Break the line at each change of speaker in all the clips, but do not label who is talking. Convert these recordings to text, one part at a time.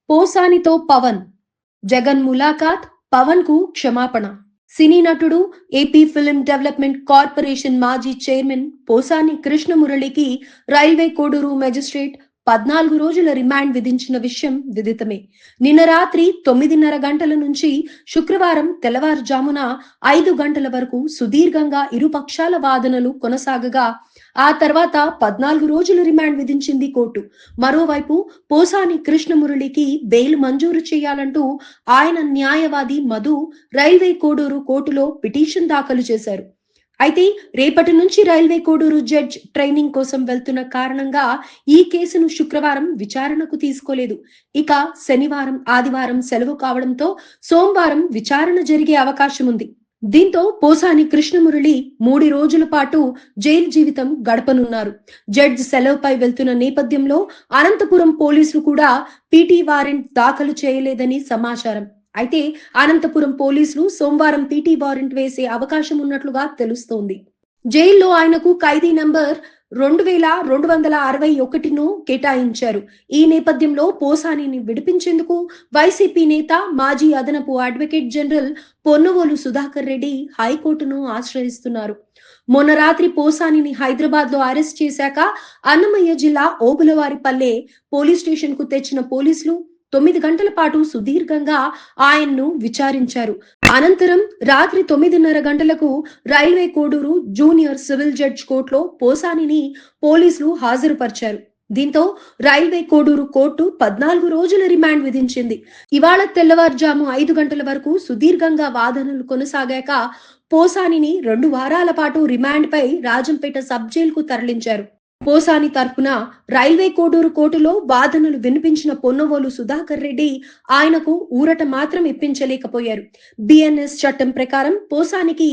పోసానితో పవన్ జగన్ ములాఖాత్, పవన్ కు క్షమాపణ. సినీ నటుడు, ఏపీ ఫిల్మ్ డెవలప్మెంట్ కార్పొరేషన్ మాజీ చైర్మన్ పోసాని కృష్ణమురళికి రైల్వే కోడూరు మెజిస్ట్రేట్ 14 రోజుల రిమాండ్ విధించిన విషయం విదితమే. నిన్న రాత్రి 9:30 గంటల నుంచి శుక్రవారం తెల్లవారుజామున 5 గంటల వరకు సుదీర్ఘంగా ఇరు పక్షాల వాదనలు కొనసాగగా ఆ తర్వాత 14 రోజుల రిమాండ్ విధించింది కోర్టు. మరోవైపు పోసాని కృష్ణమురళికి బెయిల్ మంజూరు చేయాలంటూ ఆయన న్యాయవాది మధు రైల్వే కోడూరు కోర్టులో పిటిషన్ దాఖలు చేశారు. అయితే రేపటి నుంచి రైల్వే కోడూరు జడ్జ్ ట్రైనింగ్ కోసం వెళ్తున్న కారణంగా ఈ కేసును శుక్రవారం విచారణకు తీసుకోలేదు. ఇక శనివారం, ఆదివారం సెలవు కావడంతో సోమవారం విచారణ జరిగే అవకాశం ఉంది. దీంతో పోసాని కృష్ణమురళి 3 రోజుల పాటు జైలు జీవితం గడపనున్నారు. జడ్జ్ సెలవుపై వెళ్తున్న నేపథ్యంలో అనంతపురం పోలీసులు కూడా పీటీ వారెంట్ దాఖలు చేయలేదని సమాచారం. అయితే అనంతపురం పోలీసులు సోమవారం పీటీ వారెంట్ వేసే అవకాశం ఉన్నట్లుగా తెలుస్తోంది. జైల్లో ఆయనకు ఖైదీ నంబర్ 2261ను కేటాయించారు. ఈ నేపథ్యంలో పోసానిని విడిపించేందుకు వైసీపీ నేత, మాజీ అదనపు అడ్వకేట్ జనరల్ పొన్నవోలు సుధాకర్ రెడ్డి హైకోర్టును ఆశ్రయిస్తున్నారు. మొన్న రాత్రి పోసానిని హైదరాబాద్ లో అరెస్ట్ చేశాక అన్నమయ్య జిల్లా ఓబులవారిపల్లె పోలీస్ స్టేషన్ కు తెచ్చిన పోలీసులు 9 గంటల పాటు సుదీర్ఘంగా ఆయన్ను విచారించారు. అనంతరం రాత్రి 9:30 గంటలకు railway Koduru junior civil judge కోర్టులో పోసానిని పోలీసులు హాజరుపరిచారు. దీంతో రైల్వే కోడూరు కోర్టు 14 రోజుల రిమాండ్ విధించింది. ఇవాళ తెల్లవారుజాము 5 గంటల వరకు సుదీర్ఘంగా వాదనలు కొనసాగాక పోసానిని 2 వారాల పాటు రిమాండ్ పై రాజంపేట సబ్ జైలుకు తరలించారు. పోసాని తరపున రైల్వే కోడూరు కోర్టులో వాదనలు వినిపించిన పొన్నవోలు సుధాకర్ రెడ్డి ఆయనకు ఊరట మాత్రం ఇప్పించలేకపోయారు. బిఎన్ఎస్ చట్టం ప్రకారం పోసానికి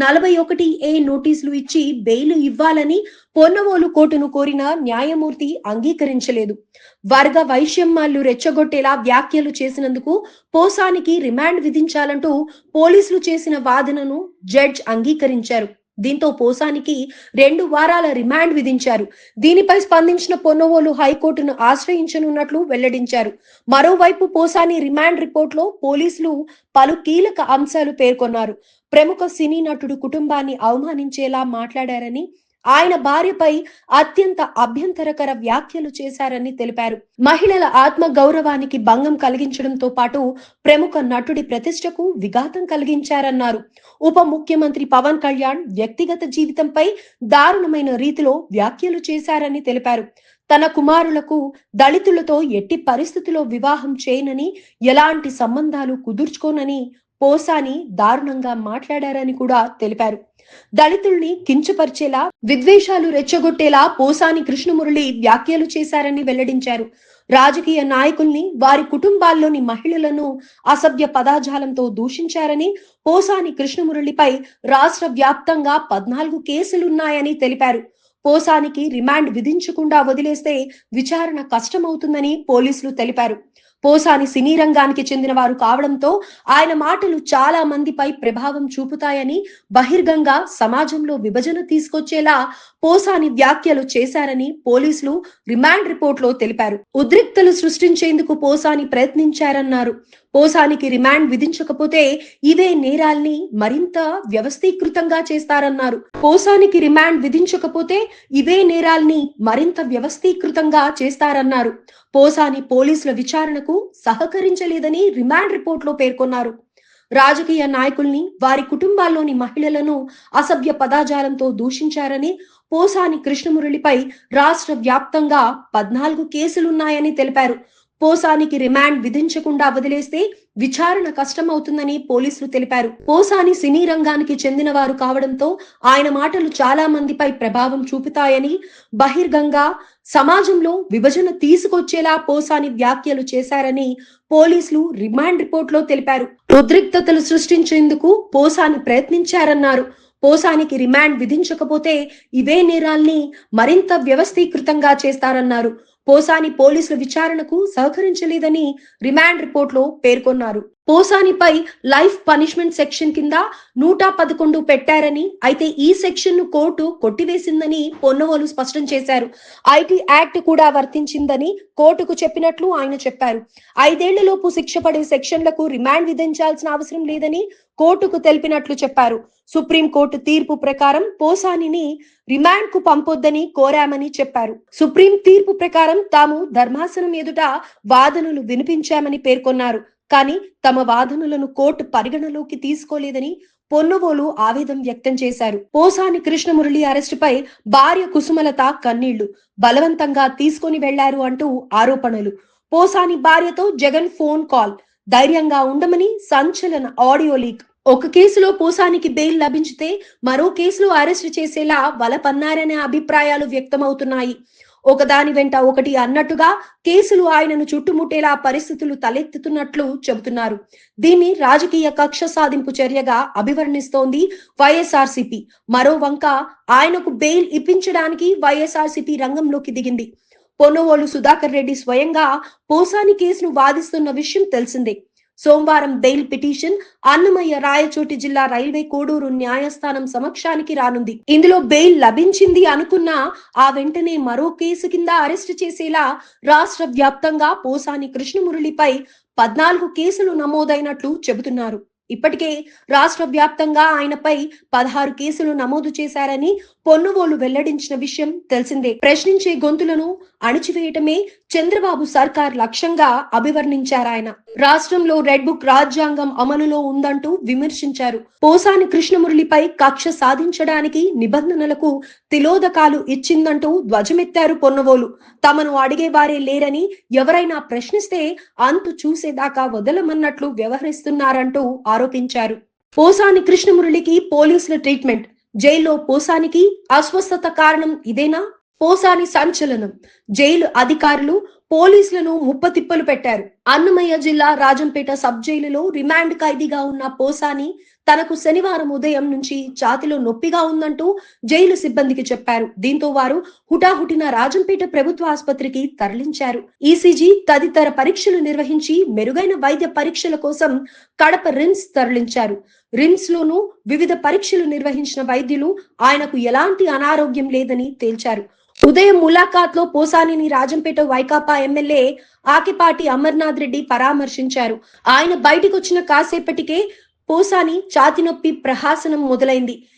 41A నోటీసులు ఇచ్చి బెయిల్ ఇవ్వాలని పొన్నవోలు కోర్టును కోరిన న్యాయమూర్తి అంగీకరించలేదు. వర్గ వైషమ్యాలు రెచ్చగొట్టేలా వ్యాఖ్యలు చేసినందుకు పోసానికి రిమాండ్ విధించాలంటూ పోలీసులు చేసిన వాదనను జడ్జ్ అంగీకరించారు. దీంతో పోసానికి 2 వారాల రిమాండ్ విధించారు. దీనిపై స్పందించిన పొన్నవోలు హైకోర్టును ఆశ్రయించనున్నట్లు వెల్లడించారు. మరోవైపు పోసాని రిమాండ్ రిపోర్టులో పోలీసులు పలు కీలక అంశాలు పేర్కొన్నారు. ప్రముఖ సినీ నటుడు కుటుంబాన్ని అవమానించేలా మాట్లాడారని, ఆయన భార్యపై అత్యంత అభ్యంతరకర వ్యాఖ్యలు చేశారని తెలిపారు. మహిళల ఆత్మ గౌరవానికి భంగం కలిగించడంతో పాటు ప్రముఖ నటుడి ప్రతిష్టకు విఘాతం కలిగించారన్నారు. ఉప ముఖ్యమంత్రి పవన్ కళ్యాణ్ వ్యక్తిగత జీవితంపై దారుణమైన రీతిలో వ్యాఖ్యలు చేశారని తెలిపారు. తన కుమారులకు దళితులతో ఎట్టి పరిస్థితిలో వివాహం చేయనని, ఎలాంటి సంబంధాలు కుదుర్చుకోనని పోసాని దారుణంగా మాట్లాడారని కూడా తెలిపారు. దళితుల్ని కించపరిచేలా, విద్వేషాలు రెచ్చగొట్టేలా పోసాని కృష్ణమురళి వ్యాఖ్యలు చేశారని వెల్లడించారు. రాజకీయ నాయకుల్ని, వారి కుటుంబాల్లోని మహిళలను అసభ్య పదజాలంతో దూషించారని, పోసాని కృష్ణమురళిపై రాష్ట్ర వ్యాప్తంగా 14 కేసులున్నాయని తెలిపారు. పోసానికి రిమాండ్ విధించకుండా వదిలేస్తే విచారణ కష్టమవుతుందని పోలీసులు తెలిపారు. పోసాని సినీ రంగానికి చెందిన వారు కావడంతో ఆయన మాటలు చాలా మందిపై ప్రభావం చూపుతాయని, బహిర్గంగా సమాజంలో విభజన తీసుకొచ్చేలా పోసాని వ్యాఖ్యలు చేశారని పోలీసులు రిమాండ్ రిపోర్టులో తెలిపారు. ఉద్రిక్తలు సృష్టించేందుకు పోసాని ప్రయత్నించారన్నారు. పోసానికి రిమాండ్ విధించకపోతే ఇవే నేరాల్ని మరింత వ్యవస్థీకృతంగా చేస్తారన్నారు. పోసానికి రిమాండ్ విధించకపోతే ఇవే నేరాల్ని మరింత వ్యవస్థీకృతంగా చేస్తారన్నారు. పోసాని పోలీసుల విచారణకు సహకరించలేదని రిమాండ్ రిపోర్టులో పేర్కొన్నారు. రాజకీయ నాయకుల్ని, వారి కుటుంబాల్లోని మహిళలను అసభ్య పదజాలంతో దూషించారని, పోసాని కృష్ణమురళిపై రాష్ట్ర వ్యాప్తంగా 14 కేసులున్నాయని తెలిపారు. పోసానికి రిమాండ్ విధించకుండా వదిలేస్తే విచారణ కష్టమవుతుందని పోలీసులు తెలిపారు. పోసాని సినీ రంగానికి చెందిన వారు కావడంతో ఆయన మాటలు చాలా మందిపై ప్రభావం చూపుతాయని, బహిర్గంగా సమాజంలో విభజన తీసుకొచ్చేలా పోసాని వ్యాఖ్యలు చేశారని పోలీసులు రిమాండ్ రిపోర్టులో తెలిపారు. ఉద్రిక్తతలు సృష్టించేందుకు పోసాని ప్రయత్నించారన్నారు. పోసానికి రిమాండ్ విధించకపోతే ఇవే నేరాల్ని మరింత వ్యవస్థీకృతంగా చేస్తారన్నారు. పోసాని పోలీసుల విచారణకు సహకరించలేదని రిమాండ్ రిపోర్టులో పేర్కొన్నారు. పోసానిపై లైఫ్ పనిష్మెంట్ సెక్షన్ కింద 111 పెట్టారని, అయితే ఈ సెక్షన్ ను కోర్టు కొట్టివేసిందని పొన్నవోలు స్పష్టం చేశారు. ఐటీ యాక్ట్ కూడా వర్తించిందని కోర్టుకు చెప్పినట్లు ఆయన చెప్పారు. 5 ఏళ్లలోపు శిక్ష పడే సెక్షన్లకు రిమాండ్ విధించాల్సిన అవసరం లేదని కోర్టుకు తెలిపినట్లు చెప్పారు. సుప్రీంకోర్టు తీర్పు ప్రకారం పోసానిని రిమాండ్ కు పంపొద్దని కోరామని చెప్పారు. సుప్రీం తీర్పు ప్రకారం తాము ధర్మాసనం ఎదుట వాదనలు వినిపించామని పేర్కొన్నారు. కానీ తమ వాదనలను కోర్టు పరిగణలోకి తీసుకోలేదని పొన్నవోలు ఆవేదన వ్యక్తం చేశారు. పోసాని కృష్ణమురళి అరెస్టుపై భార్య కుసుమలత కన్నీళ్లు, బలవంతంగా తీసుకొని వెళ్లారు అంటూ ఆరోపణలు. పోసాని భార్యతో జగన్ ఫోన్ కాల్, ధైర్యంగా ఉండమని సంచలన ఆడియో లీక్. ఒక కేసులో పోసానికి బెయిల్ లభించితే మరో కేసులో అరెస్టు చేసేలా వలపన్నారనే అభిప్రాయాలు వ్యక్తమవుతున్నాయి. ఒకదాని వెంట ఒకటి అన్నట్టుగా కేసులు ఆయనను చుట్టుముట్టేలా పరిస్థితులు తలెత్తుతున్నట్లు చెబుతున్నారు. దీన్ని రాజకీయ కక్ష సాధింపు చర్యగా అభివర్ణిస్తోంది వైఎస్ఆర్సీపీ. మరో వంక ఆయనకు బెయిల్ ఇప్పించడానికి వైఎస్ఆర్సీపీ రంగంలోకి దిగింది. పొన్నవోలు సుధాకర్ రెడ్డి స్వయంగా పోసాని కేసును వాదిస్తున్న విషయం తెలిసిందే. సోమవారం బెయిల్ పిటిషన్ అన్నమయ్య రాయచోటి జిల్లా రైల్వే కోడూరు న్యాయస్థానం సమక్షానికి రానుంది. ఇందులో బెయిల్ లభించింది అనుకున్నా ఆ వెంటనే మరో కేసు కింద అరెస్టు చేసేలా రాష్ట్ర వ్యాప్తంగా పోసాని కృష్ణమురళిపై 14 కేసులు నమోదైనట్లు చెబుతున్నారు. ఇప్పటికే రాష్ట్ర వ్యాప్తంగా ఆయనపై 16 కేసులు నమోదు చేశారని పొన్నవోలు వెల్లడించిన విషయం తెలిసిందే. ప్రశ్నించే గొంతులను అణిచివేయటమే చంద్రబాబు సర్కార్ లక్ష్యంగా అభివర్ణించారాయన. రాష్ట్రంలో రెడ్ బుక్ రాజ్యాంగం అమలులో ఉందంటూ విమర్శించారు. పోసాని కృష్ణమురళిపై కక్ష సాధించడానికి నిబంధనలకు తిలోదకాలు ఇచ్చిందంటూ ధ్వజమెత్తారు పొన్నవోలు. తమను అడిగేవారే లేరని, ఎవరైనా ప్రశ్నిస్తే అంతు చూసేదాకా వదలమన్నట్లు వ్యవహరిస్తున్నారంటూ ఆరోపించారు. పోసాని కృష్ణమురళికి పోలీసుల ట్రీట్మెంట్, జైల్లో పోసానికి అస్వస్థత కారణం ఇదేనా? పోసాని సంచలనం, జైలు అధికారులు పోలీసులను ముప్పతిప్పలు పెట్టారు. అన్నమయ్య జిల్లా రాజంపేట సబ్ జైలులో రిమాండ్ ఖైదీగా ఉన్న పోసాని తనకు శనివారం ఉదయం నుంచి ఛాతిలో నొప్పిగా ఉందంటూ జైలు సిబ్బందికి చెప్పారు. దీంతో వారు హుటాహుటిన రాజంపేట ప్రభుత్వ ఆసుపత్రికి తరలించారు. ఈసీజీ తదితర పరీక్షలు నిర్వహించి మెరుగైన వైద్య పరీక్షల కోసం కడప రిమ్స్ తరలించారు. రిమ్స్ లోను వివిధ పరీక్షలు నిర్వహించిన వైద్యులు ఆయనకు ఎలాంటి అనారోగ్యం లేదని తేల్చారు. ఉదయం ములాఖాత్ లో పోసానిని రాజంపేట వైకాపా ఎమ్మెల్యే ఆకిపాటి అమర్నాథ్ రెడ్డి పరామర్శించారు. ఆయన బయటికి వచ్చిన కాసేపటికే పోసాని ఛాతి నొప్పి ప్రహాసనం మొదలైంది.